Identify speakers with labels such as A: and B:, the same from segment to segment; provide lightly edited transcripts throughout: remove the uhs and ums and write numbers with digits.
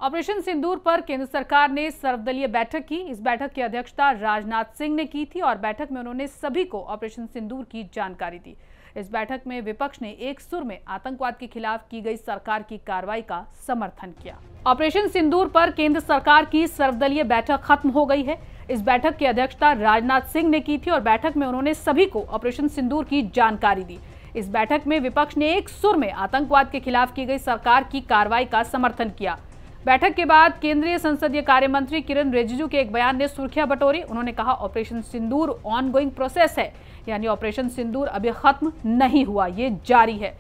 A: Operation सिंदूर पर केंद्र सरकार ने सर्वदलीय बैठक की। इस बैठक की अध्यक्षता राजनाथ सिंह ने की थी और बैठक में उन्होंने सभी को ऑपरेशन सिंदूर की जानकारी दी। इस बैठक में विपक्ष ने एक सुर में आतंकवाद के खिलाफ की गई सरकार की कार्रवाई का समर्थन किया। ऑपरेशन सिंदूर पर केंद्र सरकार की सर्वदलीय बैठक खत्म हो गई है। इस बैठक की अध्यक्षता राजनाथ सिंह ने की थी और बैठक में उन्होंने सभी को ऑपरेशन सिंदूर की जानकारी दी। इस बैठक में विपक्ष ने एक सुर में आतंकवाद के खिलाफ की गई सरकार की कार्रवाई का समर्थन किया। बैठक के बाद केंद्रीय संसदीय कार्य मंत्री किरेन रिजिजू के एक बयान ने सुर्खियां बटोरी। उन्होंने कहा, ऑपरेशन सिंदूर ऑनगोइंग प्रोसेस है, यानी ऑपरेशन सिंदूर अभी खत्म नहीं हुआ, ये जारी है।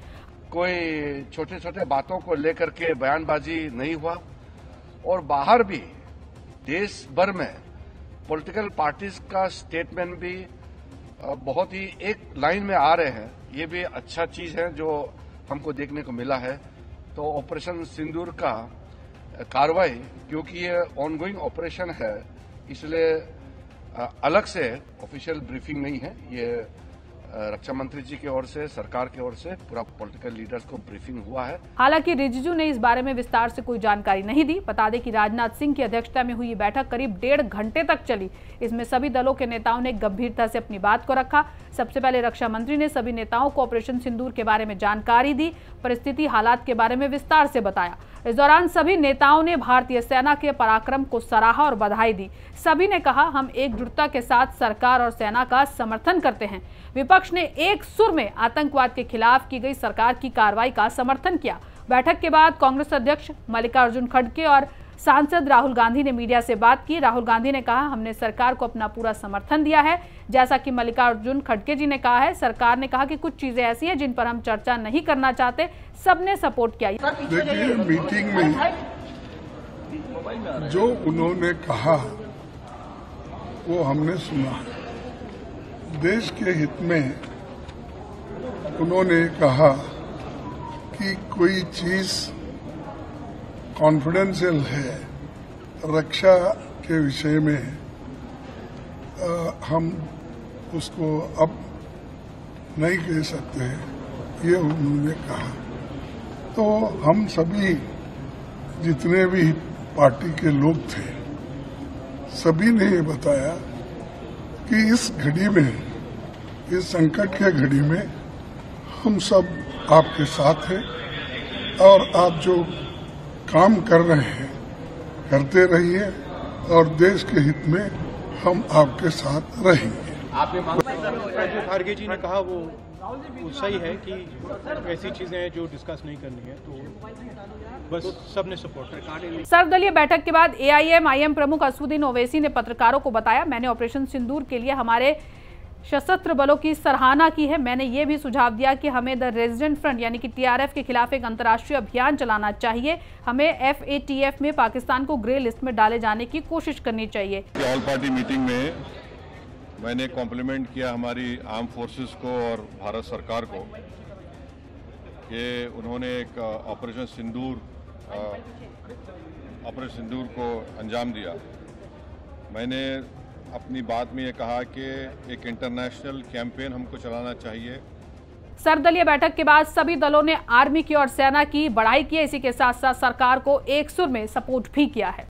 B: कोई छोटे छोटे बातों को लेकर के बयानबाजी नहीं हुआ और बाहर भी देश भर में पॉलिटिकल पार्टीज का स्टेटमेंट भी बहुत ही एक लाइन में आ रहे हैं। ये भी अच्छा चीज है जो हमको देखने को मिला है। तो ऑपरेशन सिंदूर का कार्रवाई, क्योंकि ये ऑनगोइंग ऑपरेशन है, इसलिए अलग से ऑफिशियल ब्रीफिंग नहीं है। ये रक्षा मंत्री जी की ओर से, सरकार की ओर से पूरा पॉलिटिकल लीडर्स को ब्रीफिंग हुआ है।
A: हालांकि रिजिजू ने इस बारे में विस्तार से कोई जानकारी नहीं दी। बता दें कि राजनाथ सिंह की अध्यक्षता में हुई बैठक करीब 1.5 घंटे तक चली। इसमें सभी दलों के नेताओं ने गंभीरता से अपनी बात को रखा। सबसे पहले रक्षा मंत्री ने सभी नेताओं को ऑपरेशन सिंदूर के बारे में जानकारी दी, परिस्थिति हालात के बारे में विस्तार से बताया। इस दौरान सभी नेताओं ने भारतीय सेना के पराक्रम को सराहा और बधाई दी। सभी ने कहा, हम एकजुटता के साथ सरकार और सेना का समर्थन करते हैं। विपक्ष ने एक सुर में आतंकवाद के खिलाफ की गई सरकार की कार्रवाई का समर्थन किया। बैठक के बाद कांग्रेस अध्यक्ष मल्लिकार्जुन खड़गे और सांसद राहुल गांधी ने मीडिया से बात की। राहुल गांधी ने कहा, हमने सरकार को अपना पूरा समर्थन दिया है। जैसा कि मल्लिकार्जुन खड़गे जी ने कहा है, सरकार ने कहा कि कुछ चीजें ऐसी हैं जिन पर हम चर्चा नहीं करना चाहते। सबने सपोर्ट किया।
C: देखिए, मीटिंग में जो उन्होंने कहा वो हमने सुना। देश के हित में उन्होंने कहा कि कोई चीज कॉन्फिडेंशियल है, रक्षा के विषय में हम उसको अब नहीं कह सकते, ये उन्होंने कहा। तो हम सभी जितने भी पार्टी के लोग थे, सभी ने ये बताया कि इस घड़ी में, इस संकट के घड़ी में हम सब आपके साथ हैं और आप जो काम कर रहे हैं करते रहिए और देश के हित में हम आपके साथ रहेंगे।
D: जो खड़गे जी ने कहा वो सही है कि ऐसी चीजें हैं जो डिस्कस नहीं करनी है, तो बस सबने सपोर्ट।
A: सर्वदलीय बैठक के बाद AIM प्रमुख असदुद्दीन ओवैसी ने पत्रकारों को बताया, मैंने ऑपरेशन सिंदूर के लिए हमारे सशस्त्र बलों की सराहना की है। मैंने ये भी सुझाव दिया कि हमें द रेजिडेंट फ्रंट यानी कि TRF के खिलाफ एक अंतर्राष्ट्रीय अभियान चलाना चाहिए। हमें FATF में पाकिस्तान को ग्रे लिस्ट में डाले जाने की कोशिश करनी चाहिए।
E: ऑल पार्टी मीटिंग में मैंने कॉम्प्लीमेंट किया हमारी आर्म फोर्सेस को और भारत सरकार को कि उन्होंने एक ऑपरेशन सिंदूर को अंजाम दिया। मैंने अपनी बात में ये कहा कि एक इंटरनेशनल कैंपेन हमको चलाना चाहिए।
A: सर्वदलीय बैठक के बाद सभी दलों ने आर्मी की और सेना की बड़ाई की। इसी के साथ साथ सरकार को एक सुर में सपोर्ट भी किया है।